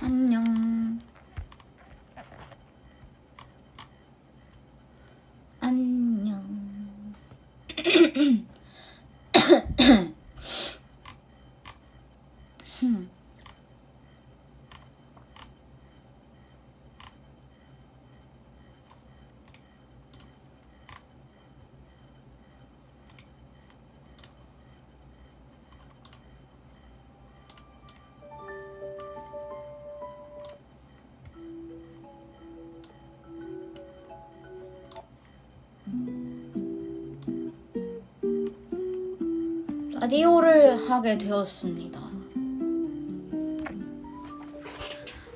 안녕. 안녕. 라디오를 하게 되었습니다.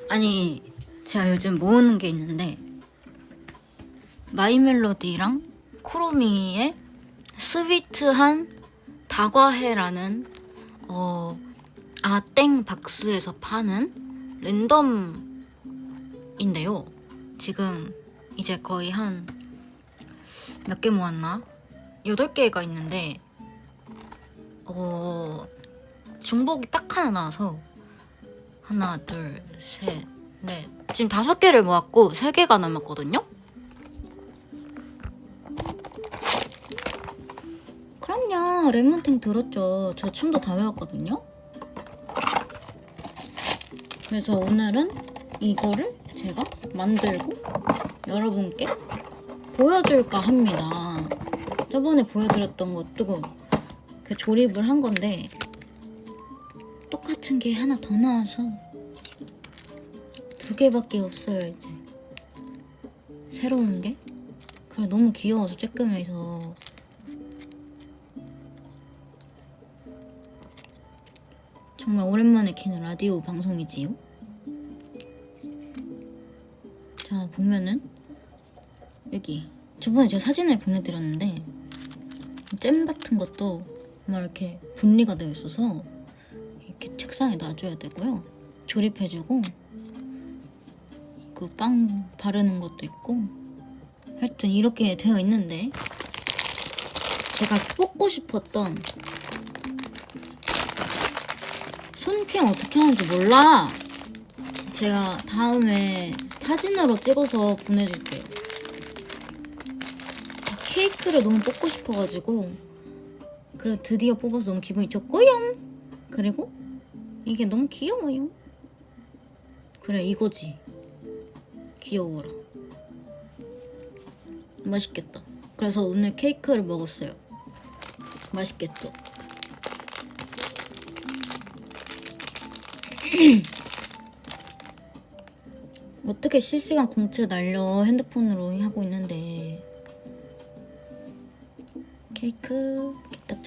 아니, 제가 요즘 모으는 게 있는데 마이멜로디랑 쿠로미의 스위트한 다과해라는 땡 박스에서 파는 랜덤인데요. 지금 이제 거의 한 몇 개 모았나? 8개가 있는데 중복이 딱 하나 나와서 하나, 둘, 셋, 넷 지금 5개를 모았고 3개가 남았거든요? 그럼요, 레몬탱 들었죠. 저 춤도 다 외웠거든요? 그래서 오늘은 이거를 제가 만들고 여러분께 보여줄까 합니다. 저번에 보여드렸던 것도 그 조립을 한 건데 똑같은 게 하나 더 나와서 2개밖에 없어요. 이제 새로운 게. 그래, 너무 귀여워서 쬐끔해서 정말 오랜만에 키는 라디오 방송이지요. 자, 보면은 여기 저번에 제가 사진을 보내드렸는데 잼 같은 것도 막 이렇게 분리가 되어 있어서 이렇게 책상에 놔줘야 되고요. 조립해주고 그 빵 바르는 것도 있고 하여튼 이렇게 되어 있는데 제가 뽑고 싶었던 손캠 어떻게 하는지 몰라. 제가 다음에 사진으로 찍어서 보내줄게요. 케이크를 너무 뽑고 싶어가지고 그래 드디어 뽑아서 너무 기분이 좋고요. 그리고 이게 너무 귀여워요. 그래, 이거지. 귀여워라. 맛있겠다. 그래서 오늘 케이크를 먹었어요. 맛있겠죠? 어떻게 실시간 공채 날려. 핸드폰으로 하고 있는데. 케이크 이렇게 딱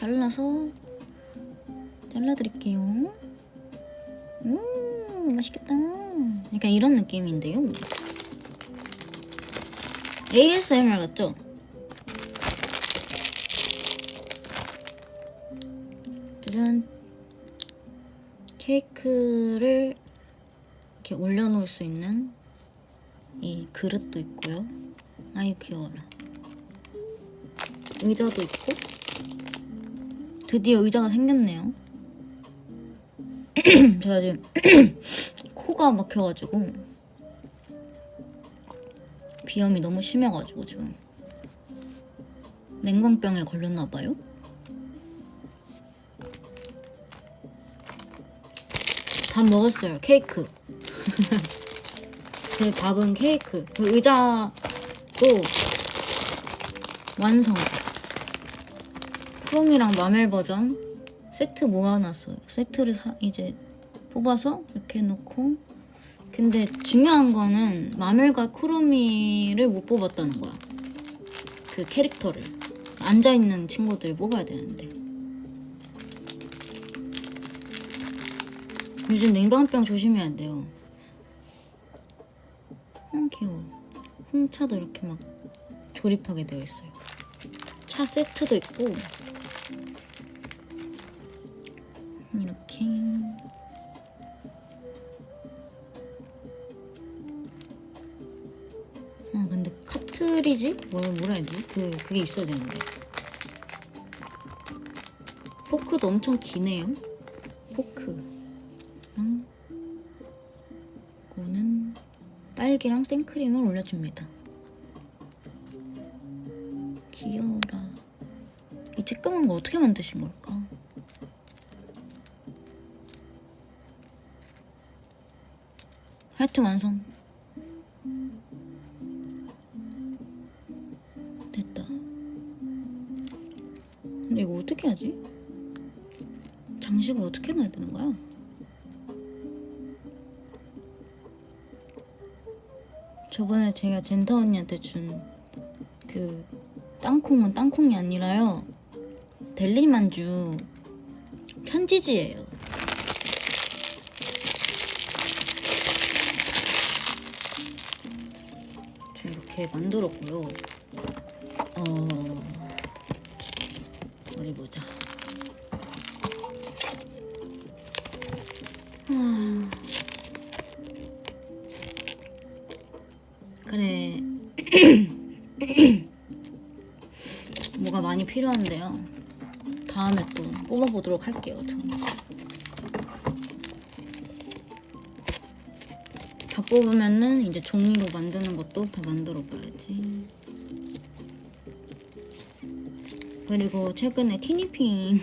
잘라드릴게요. 맛있겠다. 약간 이런 느낌인데요. ASMR 같죠? 짜잔. 케이크를 이렇게 올려놓을 수 있는 이 그릇도 있고요. 아이 귀여워라. 의자도 있고 드디어 의자가 생겼네요. 제가 지금 코가 막혀가지고 비염이 너무 심해가지고 지금 냉방병에 걸렸나봐요. 밥 먹었어요. 케이크. 제 밥은 케이크. 그 의자도 완성. 크롬이랑 마멜 버전 세트 모아놨어요. 세트를 이제 뽑아서 이렇게 해놓고. 근데 중요한 거는 마멜과 크롬이를 못 뽑았다는 거야. 그 캐릭터를. 앉아있는 친구들을 뽑아야 되는데. 요즘 냉방병 조심해야 돼요. 귀여워. 홍차도 이렇게 막 조립하게 되어 있어요. 차 세트도 있고 이렇게. 근데 카트리지? 뭐라 해야 되지? 그게 있어야 되는데. 포크도 엄청 기네요. 포크. 딸기랑 생크림을 올려줍니다. 귀여워라. 이 쬐끄만 걸 어떻게 만드신 걸까? 하여튼 완성. 됐다. 근데 이거 어떻게 하지? 장식을 어떻게 놔야 되는 거야? 저번에 제가 젠타 언니한테 준 그 땅콩은 땅콩이 아니라요, 델리만주 편지지예요. 저 이렇게 만들었고요. 어디 보자. 그래. 뭐가 많이 필요한데요. 다음에 또 뽑아보도록 할게요. 저는 다 뽑으면은 이제 종이로 만드는 것도 다 만들어 봐야지. 그리고 최근에 티니핑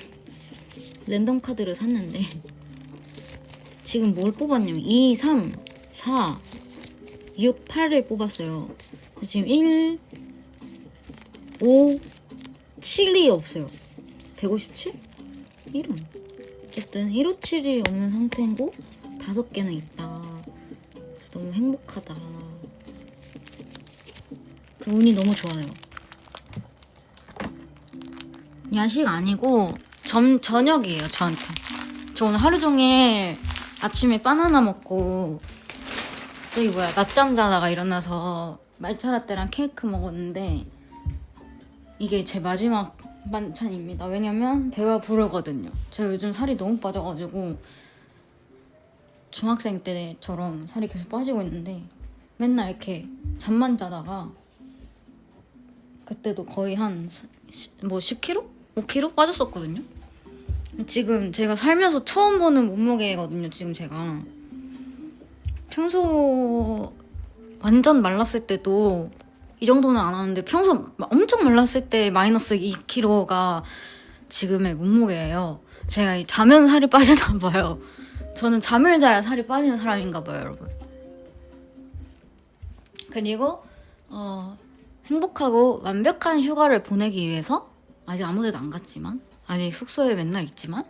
랜덤 카드를 샀는데 지금 뭘 뽑았냐면 2, 3, 4, 6, 8을 뽑았어요. 지금 1, 5, 7이 없어요. 157? 이런. 어쨌든 157이 없는 상태고 5개는 있다. 그래서 너무 행복하다. 그 운이 너무 좋아요. 야식 아니고 저녁이에요, 저한테. 저 오늘 하루 종일 아침에 바나나 먹고 저기 낮잠 자다가 일어나서 말차라떼랑 케이크 먹었는데 이게 제 마지막 반찬입니다. 왜냐면 배가 부르거든요. 제가 요즘 살이 너무 빠져가지고 중학생 때처럼 살이 계속 빠지고 있는데 맨날 이렇게 잠만 자다가 그때도 거의 한 10kg? 5kg 빠졌었거든요. 지금 제가 살면서 처음 보는 몸무게거든요. 지금 제가 평소 완전 말랐을 때도 이 정도는 안 하는데 평소 엄청 말랐을 때 마이너스 2kg가 지금의 몸무게예요. 제가 자면 살이 빠지나 봐요. 저는 잠을 자야 살이 빠지는 사람인가 봐요, 여러분. 그리고 행복하고 완벽한 휴가를 보내기 위해서 아직 아무 데도 안 갔지만 아직 숙소에 맨날 있지만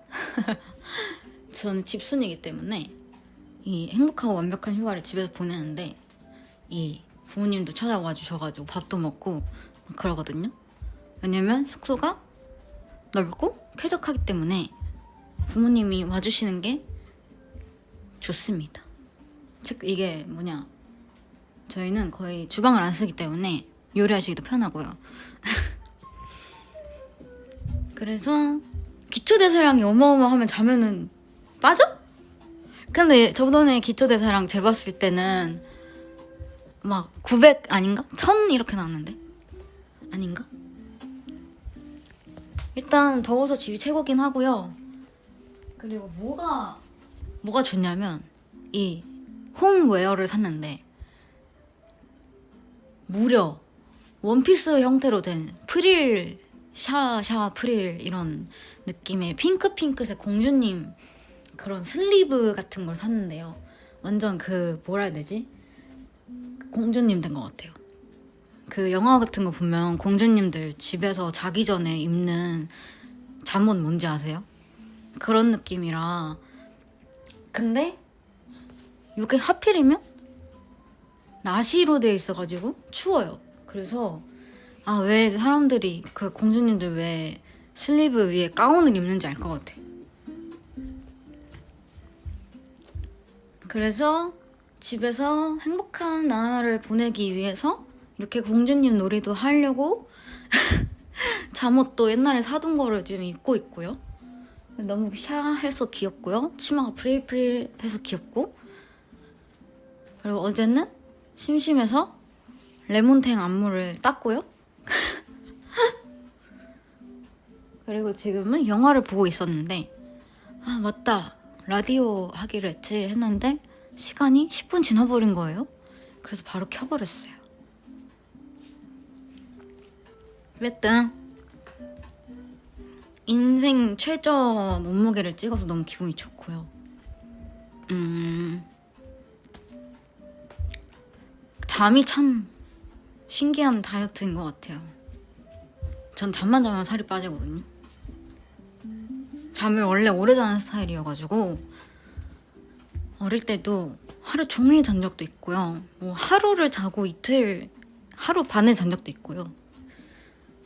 저는 집순이기 때문에 이 행복하고 완벽한 휴가를 집에서 보내는데 이 부모님도 찾아와 주셔가지고 밥도 먹고 막 그러거든요. 왜냐면 숙소가 넓고 쾌적하기 때문에 부모님이 와주시는 게 좋습니다. 즉 이게 저희는 거의 주방을 안 쓰기 때문에 요리하시기도 편하고요. 그래서 기초대사량이 어마어마하면 자면은 빠져? 근데 저번에 기초대사량 재봤을 때는 막 900 아닌가? 1000 이렇게 나왔는데? 아닌가? 일단 더워서 집이 최고긴 하고요. 그리고 뭐가 좋냐면 이 홈웨어를 샀는데 무려 원피스 형태로 된 프릴 샤 프릴 이런 느낌의 핑크색 공주님 그런 슬리브 같은 걸 샀는데요. 완전 뭐라 해야 되지? 공주님 된 것 같아요. 그 영화 같은 거 보면 공주님들 집에서 자기 전에 입는 잠옷 뭔지 아세요? 그런 느낌이라. 근데 이게 하필이면 나시로 되어 있어가지고 추워요. 그래서 왜 사람들이 그 공주님들 왜 슬리브 위에 가운을 입는지 알 것 같아. 그래서 집에서 행복한 나날을 보내기 위해서 이렇게 공주님 놀이도 하려고 잠옷도 옛날에 사둔 거를 지금 입고 있고요. 너무 샤해서 귀엽고요. 치마가 프릴프릴해서 귀엽고. 그리고 어제는 심심해서 레몬탱 안무를 땄고요. 그리고 지금은 영화를 보고 있었는데 맞다, 라디오 하기로 했지 했는데 시간이 10분 지나버린 거예요. 그래서 바로 켜버렸어요. 어쨌든 인생 최저 몸무게를 찍어서 너무 기분이 좋고요. 잠이 참 신기한 다이어트인 것 같아요. 전 잠만 자면 살이 빠지거든요. 잠을 원래 오래 자는 스타일이어가지고 어릴 때도 하루 종일 잔 적도 있고요. 뭐 하루를 자고 이틀, 하루 반을 잔 적도 있고요.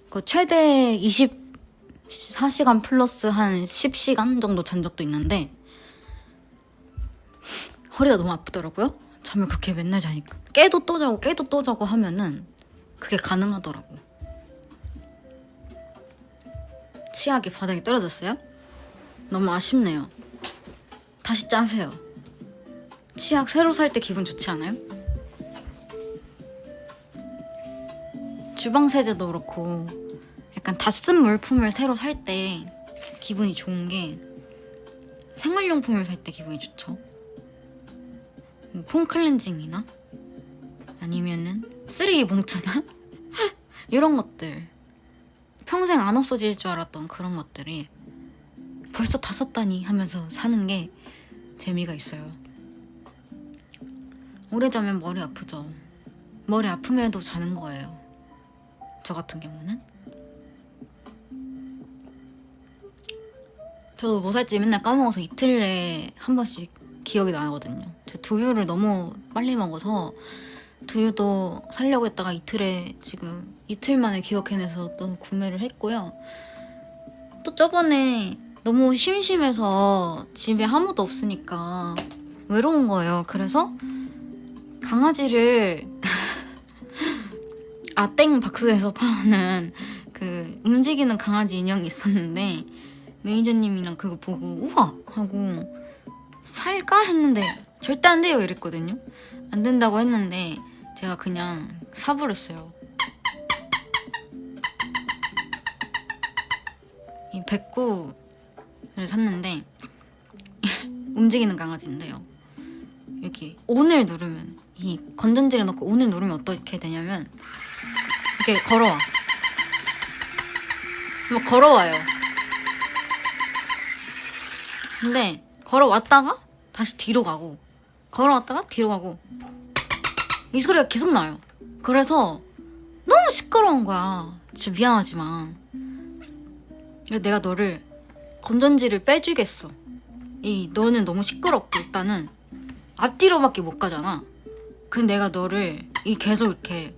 그 최대 24시간 플러스 한 10시간 정도 잔 적도 있는데 허리가 너무 아프더라고요. 잠을 그렇게 맨날 자니까. 깨도 또 자고 깨도 또 자고 하면은 그게 가능하더라고. 치약이 바닥에 떨어졌어요? 너무 아쉽네요. 다시 짜세요. 치약 새로 살 때 기분 좋지 않아요? 주방 세제도 그렇고 약간 다 쓴 물품을 새로 살 때 기분이 좋은 게 생활용품을 살 때 기분이 좋죠. 폼 클렌징이나 아니면은 쓰레기 봉투나 이런 것들, 평생 안 없어질 줄 알았던 그런 것들이 벌써 다 썼다니 하면서 사는 게 재미가 있어요. 오래 자면 머리 아프죠. 머리 아프면도 자는 거예요. 저 같은 경우는. 저도 뭐 살지 맨날 까먹어서 이틀에 한 번씩 기억이 나거든요. 저 두유를 너무 빨리 먹어서 두유도 사려고 했다가 지금 이틀 만에 기억해내서 또 구매를 했고요. 또 저번에 너무 심심해서 집에 아무도 없으니까 외로운 거예요. 그래서 강아지를 아땡 박스에서 파는 그 움직이는 강아지 인형이 있었는데 매니저님이랑 그거 보고 우와! 하고 살까? 했는데 절대 안 돼요 이랬거든요. 안 된다고 했는데 제가 그냥 사버렸어요. 이 백구를 샀는데 움직이는 강아지인데요. 여기 온을 누르면 이 건전지를 넣고 온을 누르면 어떻게 되냐면 이렇게 걸어와. 막 걸어와요. 근데 걸어왔다가 다시 뒤로 가고 걸어왔다가 뒤로 가고 이 소리가 계속 나요. 그래서 너무 시끄러운 거야. 진짜 미안하지만 내가 너를 건전지를 빼주겠어. 너는 너무 시끄럽고 일단은 앞뒤로밖에 못 가잖아. 근데 내가 너를 계속 이렇게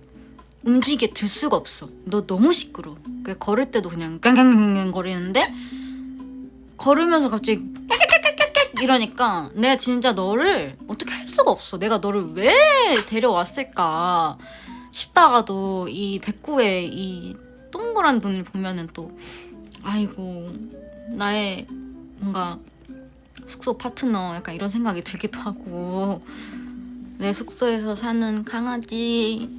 움직이게 둘 수가 없어. 너 너무 시끄러워. 걸을 때도 그냥 깡깡깡깡 거리는데 걸으면서 갑자기 깨깨깨깨깨 이러니까 내가 진짜 너를 어떻게 할 수가 없어. 내가 너를 왜 데려왔을까 싶다가도 이 백구의 이 동그란 눈을 보면은 또 아이고 나의 뭔가 숙소 파트너 약간 이런 생각이 들기도 하고 내 숙소에서 사는 강아지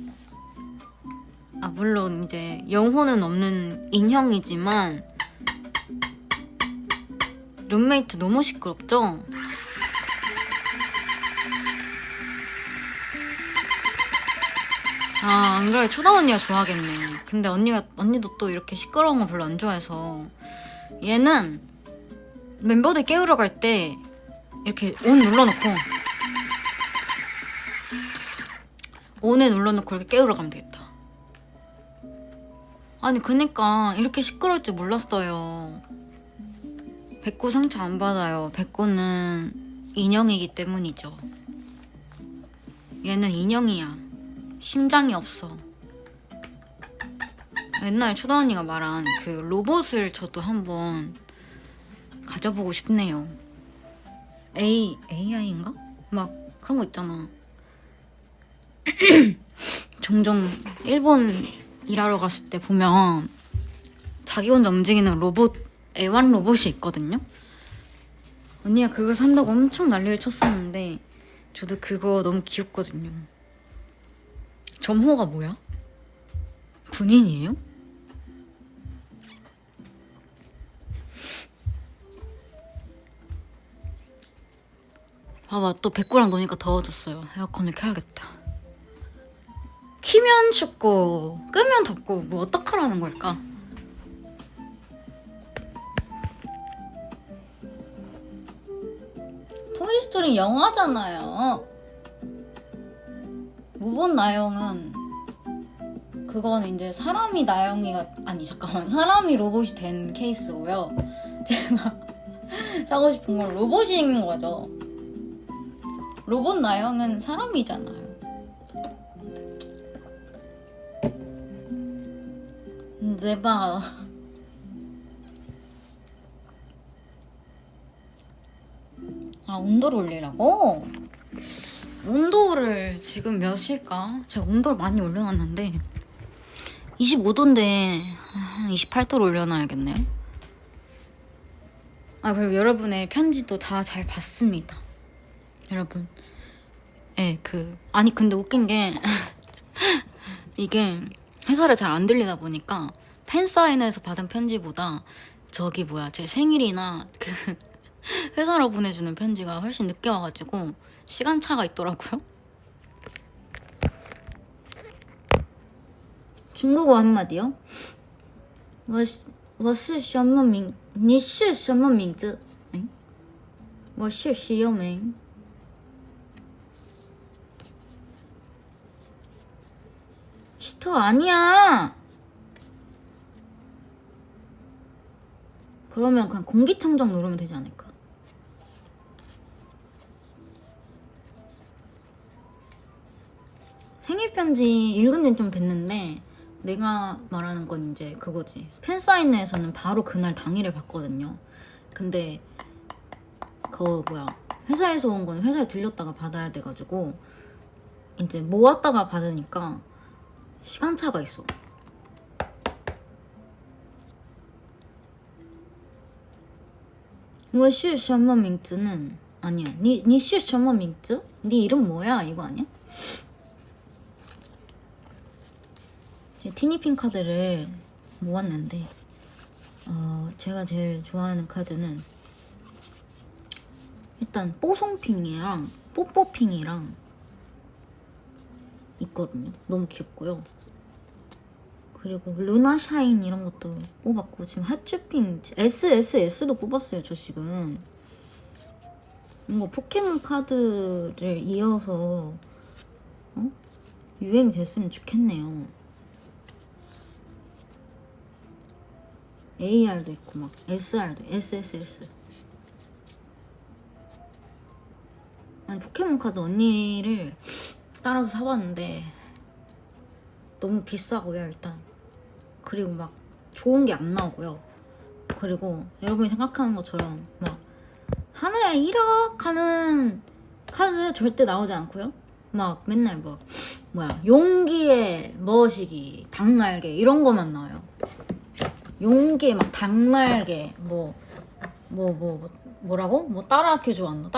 물론 이제 영혼은 없는 인형이지만 룸메이트 너무 시끄럽죠? 안 그래 초다 언니가 좋아하겠네. 근데 언니도 또 이렇게 시끄러운 거 별로 안 좋아해서 얘는 멤버들 깨우러 갈 때 이렇게 온에 눌러놓고 이렇게 깨우러 가면 되겠다. 아니 그니까 이렇게 시끄러울 줄 몰랐어요. 백구 상처 안 받아요. 백구는 인형이기 때문이죠. 얘는 인형이야. 심장이 없어. 옛날에 초다 언니가 말한 그 로봇을 저도 한번 가져보고 싶네요. AI인가? 막 그런 거 있잖아. 종종 일본 일하러 갔을 때 보면 자기 혼자 움직이는 로봇, 애완 로봇이 있거든요. 언니가 그거 산다고 엄청 난리를 쳤었는데 저도 그거 너무 귀엽거든요. 점호가 뭐야? 군인이에요? 봐봐 또 백구랑 노니까 더워졌어요. 에어컨을 켜야겠다. 키면 춥고 끄면 덥고 뭐 어떡하라는 걸까? 토이스토리 영화잖아요. 무본 나영은 그건 이제 사람이 나영이가 아니 잠깐만 사람이 로봇이 된 케이스고요. 제가 사고 싶은 건 로봇인 거죠. 로봇 나영은 사람이잖아요. 제발. 아, 온도를 올리라고? 온도를 지금 몇일까? 제가 온도를 많이 올려놨는데 25도인데 한 28도로 올려놔야겠네요. 아, 그리고 여러분의 편지도 다 잘 봤습니다. 여러분. 예, 아니 근데 웃긴 게 이게 회사를 잘 안 들리다 보니까 팬사인회에서 받은 편지보다 저기 뭐야 제 생일이나 회사로 보내주는 편지가 훨씬 늦게 와가지고 시간차가 있더라고요. 중국어 한마디요? 你是什么名字? 我是石优明. 시터 아니야. 그러면 그냥 공기청정 누르면 되지 않을까? 생일 편지 읽은 지는 좀 됐는데 내가 말하는 건 이제 그거지. 팬사인회에서는 바로 그날 당일에 받거든요. 근데 회사에서 온 건 회사에 들렸다가 받아야 돼가지고 이제 모았다가 받으니까 시간차가 있어. 뭐是什么名字는 아니야. 니是什么名字? 네 이름 뭐야? 이거 아니야? 티니핑 카드를 모았는데 제가 제일 좋아하는 카드는 일단 뽀송핑이랑 뽀뽀핑이랑 있거든요. 너무 귀엽고요. 그리고 루나샤인 이런 것도 뽑았고 지금 하츄핑 SSS도 뽑았어요. 저 지금 뭔가 포켓몬 카드를 이어서 유행이 됐으면 좋겠네요. AR도 있고 막 SR도 SSS. 아니 포켓몬 카드 언니를 따라서 사봤는데 너무 비싸고요 일단. 그리고 막 좋은 게 안 나오고요. 그리고 여러분이 생각하는 것처럼 막 하나에 1억 하는 카드 절대 나오지 않고요. 막 맨날 용기의 머시기 닭날개 이런 거만 나와요. 용기의 막 닭날개 뭐라고? 따라큐 좋아한다.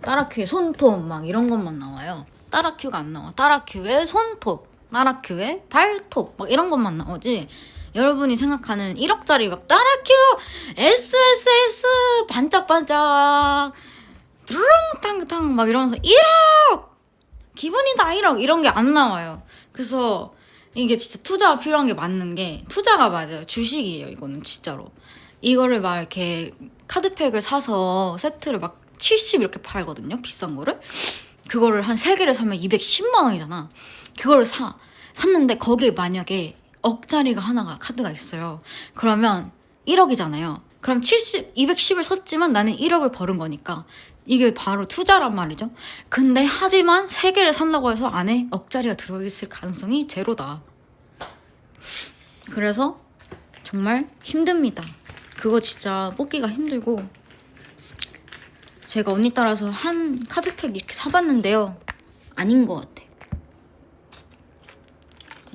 따라큐의 손톱 막 이런 것만 나와요. 따라큐가 안 나와. 따라큐의 손톱, 따라큐의 발톱 막 이런 것만 나오지. 여러분이 생각하는 1억짜리 막 따라큐 SSS 반짝반짝 드릉탕탕 막 이러면서 1억 기분이다 1억 이런 게 안 나와요. 그래서 이게 진짜 투자가 필요한 게 맞는 게 투자가 맞아요. 주식이에요. 이거는 진짜로. 이거를 막 이렇게 카드팩을 사서 세트를 막 70 이렇게 팔거든요. 비싼 거를. 그거를 한 3개를 사면 210만 원이잖아. 그거를 샀는데 거기에 만약에 억짜리가 하나가 카드가 있어요. 그러면 1억이잖아요. 그럼 210을 샀지만 나는 1억을 벌은 거니까 이게 바로 투자란 말이죠. 근데 하지만 3개를 산다고 해서 안에 억짜리가 들어있을 가능성이 제로다. 그래서 정말 힘듭니다. 그거 진짜 뽑기가 힘들고 제가 언니 따라서 한 카드팩 이렇게 사봤는데요. 아닌 것 같아.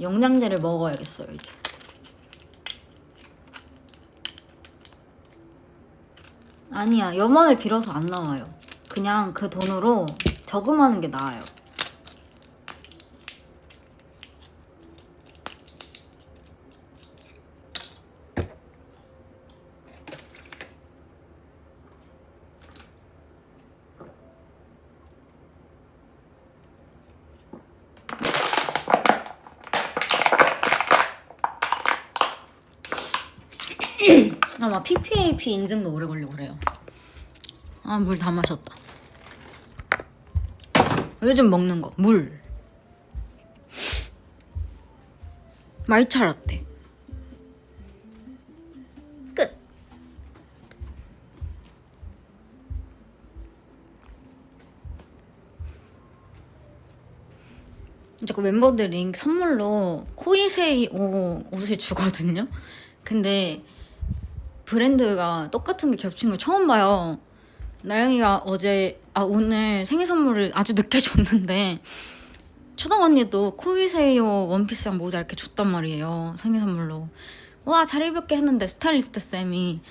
영양제를 먹어야겠어요 이제. 아니야, 염원을 빌어서 안 나와요. 그냥 그 돈으로 저금하는 게 나아요. 아마 PPAP 인증도 오래 걸리고 그래요. 아, 물 다 마셨다. 요즘 먹는 거 물, 말차 라떼. 끝. 자꾸 멤버들이 선물로 코이세이 옷을 주거든요. 근데 브랜드가 똑같은 게 겹친 걸 처음 봐요. 나영이가 오늘 생일 선물을 아주 늦게 줬는데 초당 언니도 코이세이오 원피스랑 모자 이렇게 줬단 말이에요. 생일 선물로. 와, 잘 입을게 했는데 스타일리스트 쌤이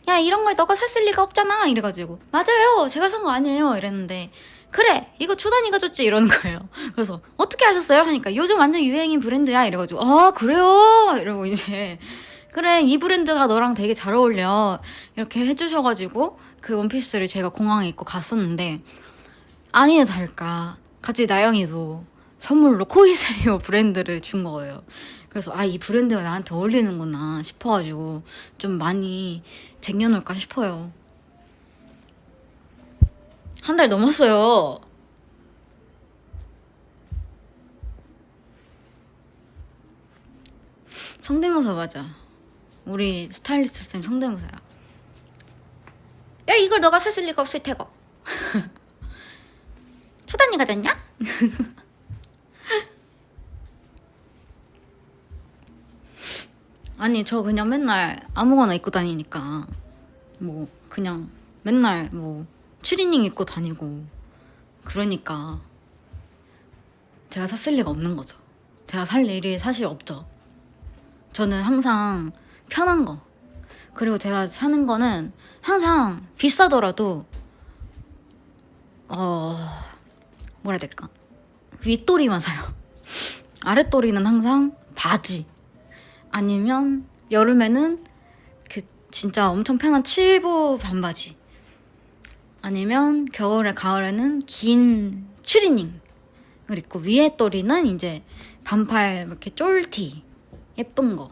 야, 이런 걸 너가 샀을 리가 없잖아 이래가지고 맞아요, 제가 산 거 아니에요 이랬는데 그래, 이거 초단이가 줬지 이러는 거예요. 그래서 어떻게 하셨어요? 하니까 요즘 완전 유행인 브랜드야 이래가지고 아, 그래요? 이러고 이제 그래, 이 브랜드가 너랑 되게 잘 어울려 이렇게 해주셔가지고 그 원피스를 제가 공항에 입고 갔었는데 아니나 다를까 갑자기 나영이도 선물로 코이세요 브랜드를 준 거예요. 그래서 아, 이 브랜드가 나한테 어울리는구나 싶어가지고 좀 많이 쟁여놓을까 싶어요. 한 달 넘었어요. 성대모사 맞아. 우리 스타일리스트 쌤 성대모사야. 야, 이걸 너가 샀을 리가 없을 테고. 초단이가 졌냐? 아니, 저 그냥 맨날 아무거나 입고 다니니까 뭐 그냥 맨날 뭐 추리닝 입고 다니고 그러니까 제가 샀을 리가 없는 거죠. 제가 살 일이 사실 없죠. 저는 항상 편한 거, 그리고 제가 사는 거는 항상 비싸더라도 뭐라 해야 될까, 윗도리만 사요. 아랫도리는 항상 바지, 아니면 여름에는 그 진짜 엄청 편한 칠부 반바지, 아니면 겨울에 가을에는 긴 추리닝을 입고 위에 도리는 이제 반팔 이렇게 쫄티 예쁜 거,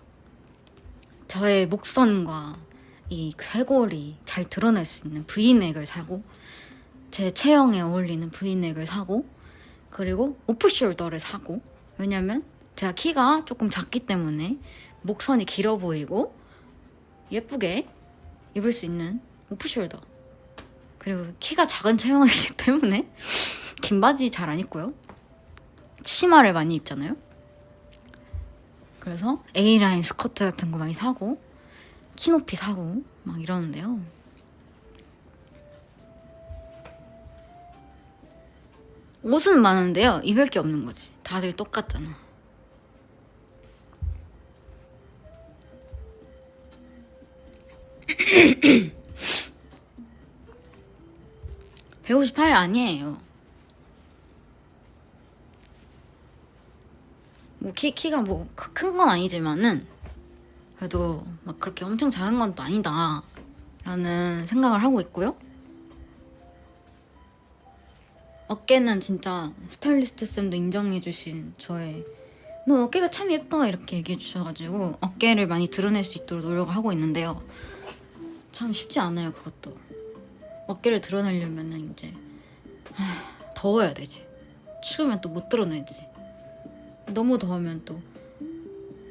저의 목선과 이 쇄골이 잘 드러날 수 있는 브이넥을 사고, 제 체형에 어울리는 브이넥을 사고, 그리고 오프숄더를 사고, 왜냐면 제가 키가 조금 작기 때문에 목선이 길어 보이고 예쁘게 입을 수 있는 오프숄더, 그리고 키가 작은 체형이기 때문에 긴 바지 잘 안 입고요. 치마를 많이 입잖아요. 그래서 A라인 스커트 같은 거 많이 사고 키높이 사고 막 이러는데요. 옷은 많은데요, 입을 게 없는 거지. 다들 똑같잖아. (158) 아니에요. 뭐 키가 뭐 큰 건 아니지만은 그래도 막 그렇게 엄청 작은 건 또 아니다 라는 생각을 하고 있고요. 어깨는 진짜 스타일리스트 쌤도 인정해주신 저의 너 어깨가 참 예뻐 이렇게 얘기해주셔가지고 어깨를 많이 드러낼 수 있도록 노력을 하고 있는데요. 참 쉽지 않아요, 그것도. 어깨를 드러내려면은 이제 더워야 되지. 추우면 또 못 드러내지. 너무 더우면 또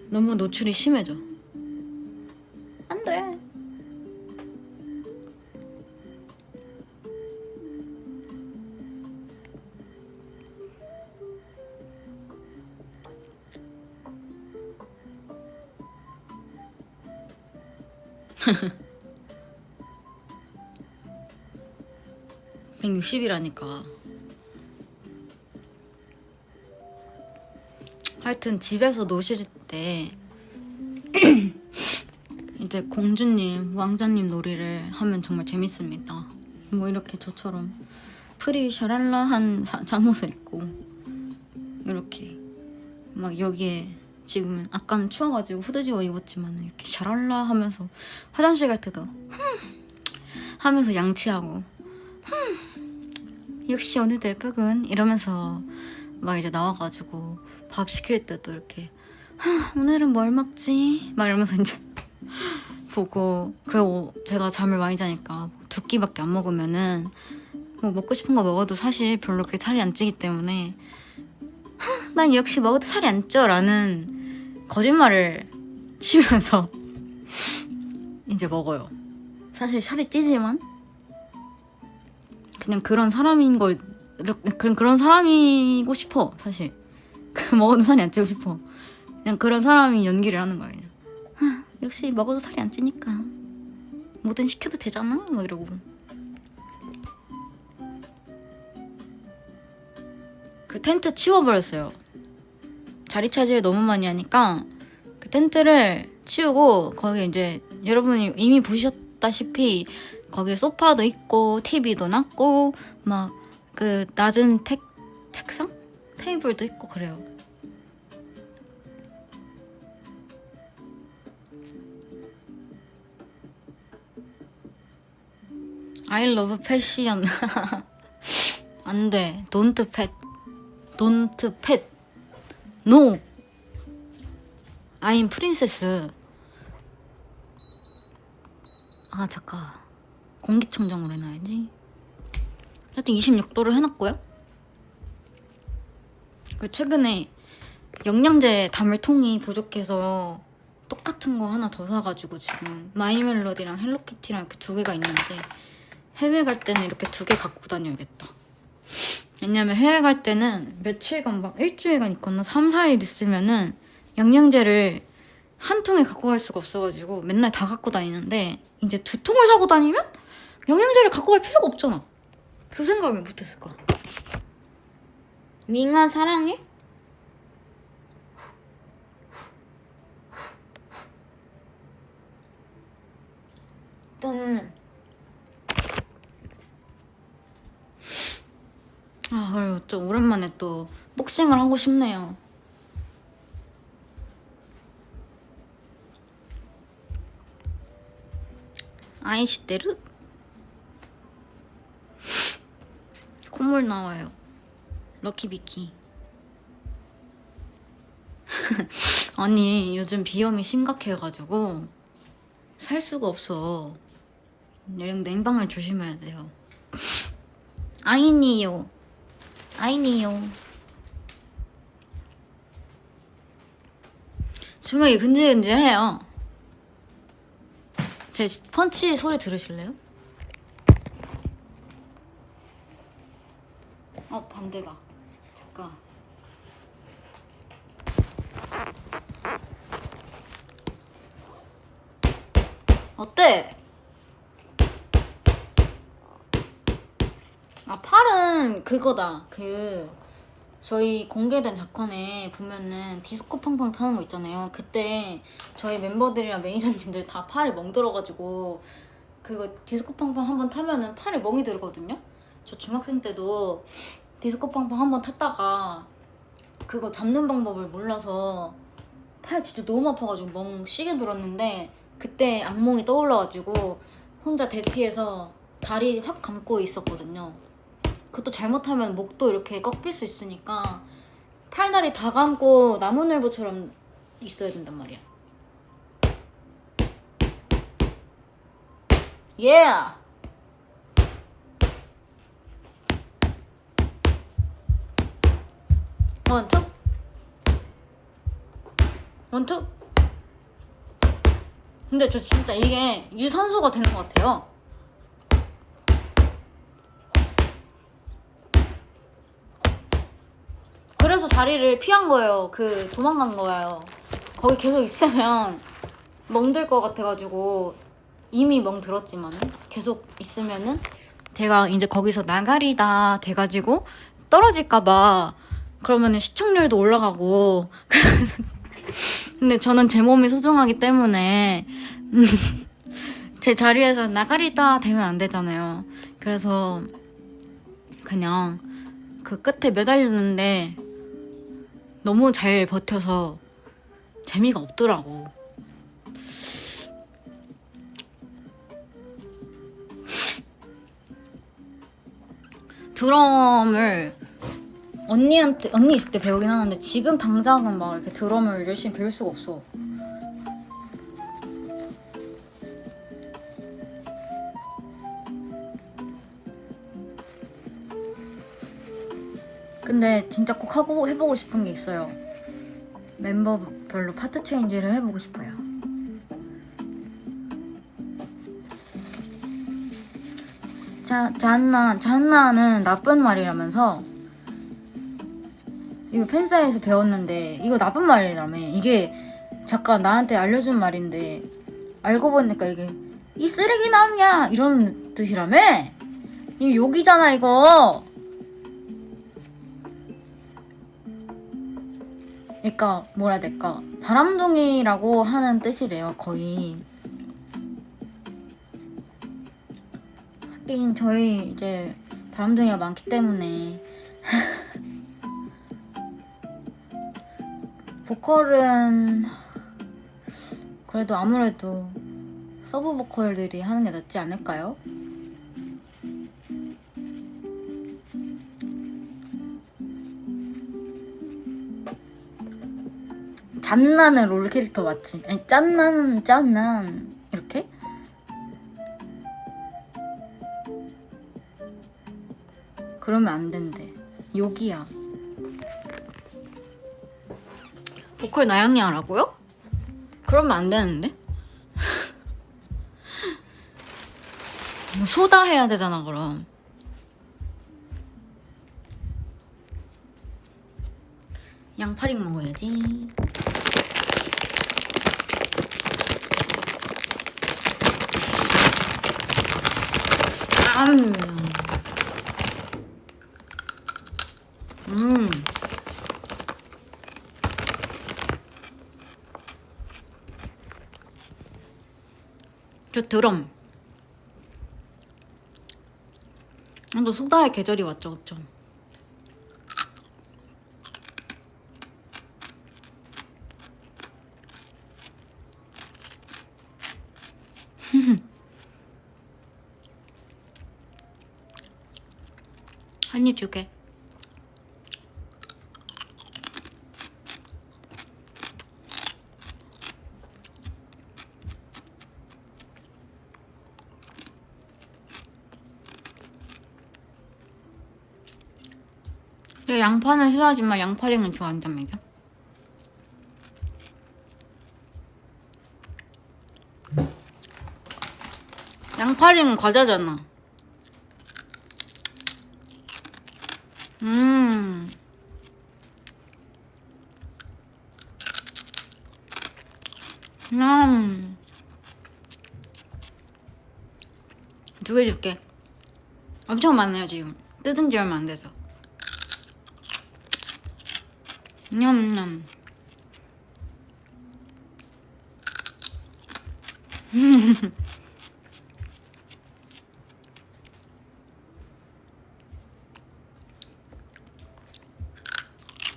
너무 노출이 심해져. 안 돼. (160이라니까) 하여튼 집에서 노실 때 이제 공주님, 왕자님 놀이를 하면 정말 재밌습니다. 뭐 이렇게 저처럼 프리 샤랄라한 잠옷을 입고 이렇게 막 여기에 지금은 아까는 추워가지고 후드집어 입었지만 이렇게 샤랄라 하면서 화장실 갈 때도 하면서 양치하고 역시 오늘도 예쁘군 이러면서 막 이제 나와가지고 밥 시킬 때도 이렇게 오늘은 뭘 먹지? 막 이러면서 이제 보고 그리고 제가 잠을 많이 자니까 두 끼밖에 안 먹으면은 뭐 먹고 싶은 거 먹어도 사실 별로 그렇게 살이 안 찌기 때문에 난 역시 먹어도 살이 안 쪄 라는 거짓말을 치면서 이제 먹어요. 사실 살이 찌지만 그냥 그런 사람인 걸 그런 사람이고 싶어. 사실 먹어도 살이 안 찌고 싶어. 그냥 그런 사람이 연기를 하는 거예요. 역시 먹어도 살이 안 찌니까 뭐든 시켜도 되잖아 막 이러고. 그 텐트 치워버렸어요. 자리 차지를 너무 많이 하니까 그 텐트를 치우고 거기 이제 여러분이 이미 보셨다시피 거기 소파도 있고 TV도 놨고 막 그 낮은 책상? 테이블도 있고 그래요. I love fashion. 안 돼. Don't pet. Don't pet. No. I'm princess. 아 잠깐. 공기청정으로 해놔야지. 하여튼 26도를 해놨고요. 그 최근에 영양제 담을 통이 부족해서 똑같은 거 하나 더 사가지고 지금 마이멜로디랑 헬로키티랑 이렇게 두 개가 있는데 해외 갈 때는 이렇게 두 개 갖고 다녀야겠다. 왜냐면 해외 갈 때는 며칠간 막 일주일간 있거나 3, 4일 있으면은 영양제를 한 통에 갖고 갈 수가 없어가지고 맨날 다 갖고 다니는데 이제 두 통을 사고 다니면 영양제를 갖고 갈 필요가 없잖아. 그 생각을 못했을까? 밍아 사랑해? 일단은 그리고 좀 오랜만에 또 복싱을 하고 싶네요. 아이시테르? 콧물 나와요. 럭키비키. 아니 요즘 비염이 심각해가지고 살 수가 없어. 냉방을 조심해야 돼요. 아이니요. 주먹이 근질근질해요. 제 펀치 소리 들으실래요? 반대다. 잠깐. 어때? 팔은 그거다. 저희 공개된 작권에 보면은 디스코 팡팡 타는 거 있잖아요. 그때 저희 멤버들이랑 매니저님들 다 팔에 멍 들어가지고 그거 디스코 팡팡 한번 타면은 팔에 멍이 들거든요. 저 중학생 때도 디스코 팡팡 한번 탔다가 그거 잡는 방법을 몰라서 팔 진짜 너무 아파가지고 멍 쉬게 들었는데 그때 악몽이 떠올라가지고 혼자 대피해서 다리 확 감고 있었거든요. 그것도 잘못하면 목도 이렇게 꺾일 수 있으니까 팔다리 다 감고 나무늘보처럼 있어야 된단 말이야. Yeah! 원투? 원투? 근데 저 진짜 이게 유산소가 되는 것 같아요. 그래서 자리를 피한 거예요. 도망간 거예요. 거기 계속 있으면 멍들 것 같아가지고 이미 멍 들었지만 계속 있으면은 제가 이제 거기서 나가리다 돼가지고 떨어질까봐 그러면은 시청률도 올라가고 근데 저는 제 몸이 소중하기 때문에 제 자리에서 나가리다 되면 안 되잖아요. 그래서 그냥 그 끝에 매달렸는데 너무 잘 버텨서 재미가 없더라고. 드럼을 언니 있을 때 배우긴 하는데 지금 당장은 막 이렇게 드럼을 열심히 배울 수가 없어. 근데 진짜 꼭 해보고 싶은 게 있어요. 멤버별로 파트 체인지를 해보고 싶어요. 잔나는 나쁜 말이라면서. 이거 팬사에서 배웠는데 이거 나쁜 말이라며. 이게 잠깐 나한테 알려준 말인데 알고 보니까 이게 이 쓰레기남이야 이런 뜻이라며. 이거 욕이잖아 이거. 그러니까 뭐라 해야 될까, 바람둥이라고 하는 뜻이래요 거의. 하긴 저희 이제 바람둥이가 많기 때문에 보컬은 그래도 아무래도 서브 보컬들이 하는 게 낫지 않을까요? 잔나는 롤 캐릭터 맞지? 아니 짠나는 짠난 이렇게? 그러면 안 된대. 욕이야. 보컬 나양양하라고요? 그러면 안 되는데? 소다 해야 되잖아 그럼. 양파링 먹어야지. 저 드럼. 또 소다의 계절이 왔죠, 그쵸? 한 입 줄게. 내가 양파는 싫어하지만 양파링은 좋아한다면서? 양파링은 과자잖아. 두 개 줄게. 엄청 많아요 지금. 뜯은 지 얼마 안 돼서. 냠냠.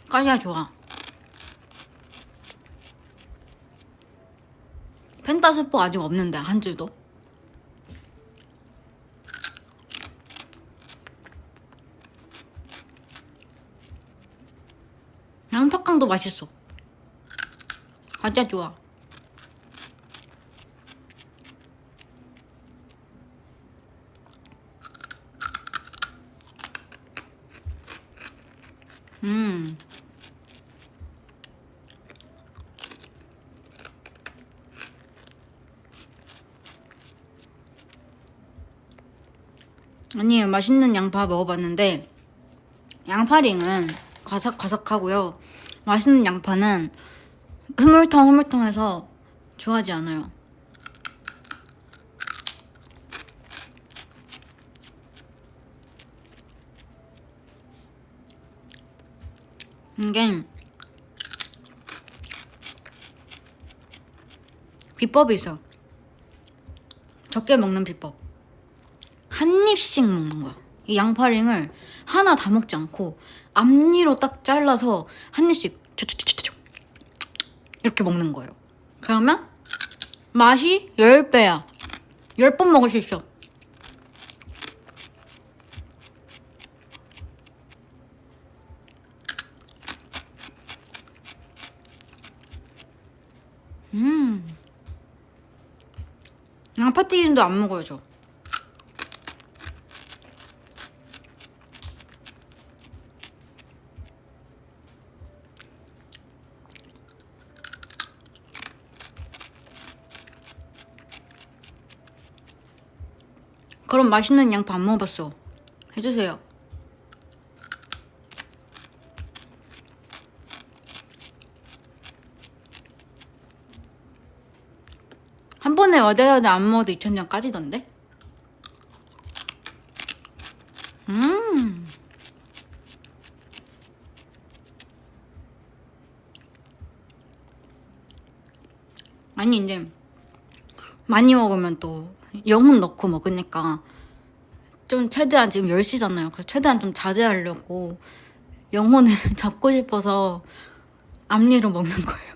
까시가 좋아. 펜타스포 아직 없는데 한 줄도. 양파깡도 맛있어. 과자 좋아. 아니 맛있는 양파 먹어봤는데 양파링은 바삭바삭하고요. 맛있는 양파는 흐물텅흐물텅해서 좋아하지 않아요. 이게 비법이 있어. 적게 먹는 비법. 한 입씩 먹는 거야. 이 양파링을 하나 다 먹지 않고 앞니로 딱 잘라서 한 입씩 촉촉촉촉 이렇게 먹는 거예요. 그러면 맛이 10배야. 10번 먹을 수 있어. 양파튀김도 안 먹어요 저. 그럼 맛있는 양파 안 먹어봤어. 해주세요. 한 번에 와대와대 안 먹어도 2,000장 까지던데? 아니 이제 많이 먹으면 또 영혼 넣고 먹으니까 좀 최대한 지금 10시잖아요. 그래서 최대한 좀 자제하려고 영혼을 잡고 싶어서 앞니로 먹는 거예요.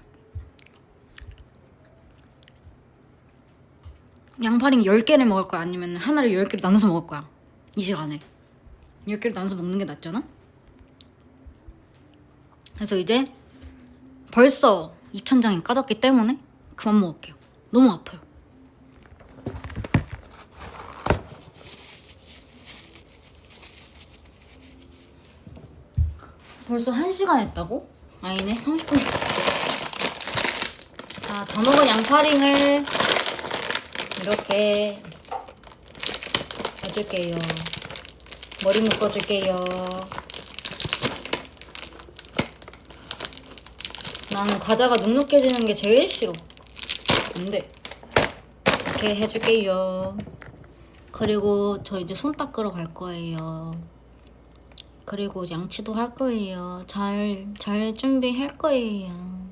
양파링 10개를 먹을 거야? 아니면 하나를 10개로 나눠서 먹을 거야? 이 시간에 10개를 나눠서 먹는 게 낫잖아? 그래서 이제 벌써 2,000장이 까졌기 때문에 그만 먹을게요. 너무 아파요. 벌써 1시간 했다고? 아니네, 30분. 자, 다 먹은 양파링을 이렇게 해줄게요. 머리 묶어줄게요. 나는 과자가 눅눅해지는 게 제일 싫어. 근데 이렇게 해줄게요. 그리고 저 이제 손 닦으러 갈 거예요. 그리고 양치도 할 거예요. 잘 준비할 거예요.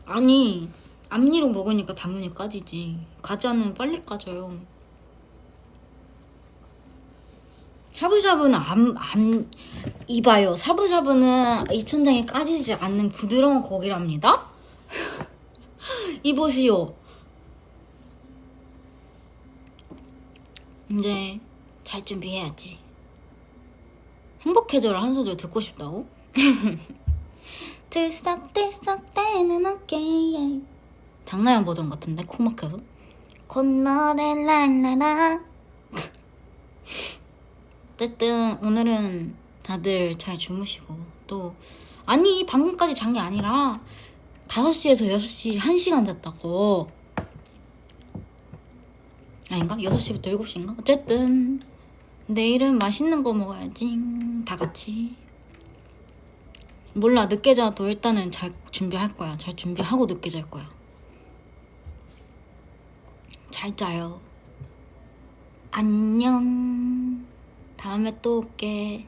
아니, 앞니로 먹으니까 당연히 까지지. 과자는 빨리 까져요. 샤브샤브는 이봐요. 샤브샤브는 입천장이 까지지 않는 부드러운 고기랍니다. 이보시오. 이제 잘 준비해야지. 행복해져라 한 소절 듣고 싶다고? 들썩들썩대는 어깨에 장나연 버전 같은데 코 막혀서 콧노래 랄라라. 어쨌든 오늘은 다들 잘 주무시고 또 아니 방금까지 잔 게 아니라 5시에서 6시 1시간 잤다고. 아닌가? 6시부터 7시인가? 어쨌든 내일은 맛있는 거 먹어야지. 다 같이. 몰라, 늦게 자도 일단은 잘 준비할 거야. 잘 준비하고 늦게 잘 거야. 잘 자요. 안녕. 다음에 또 올게.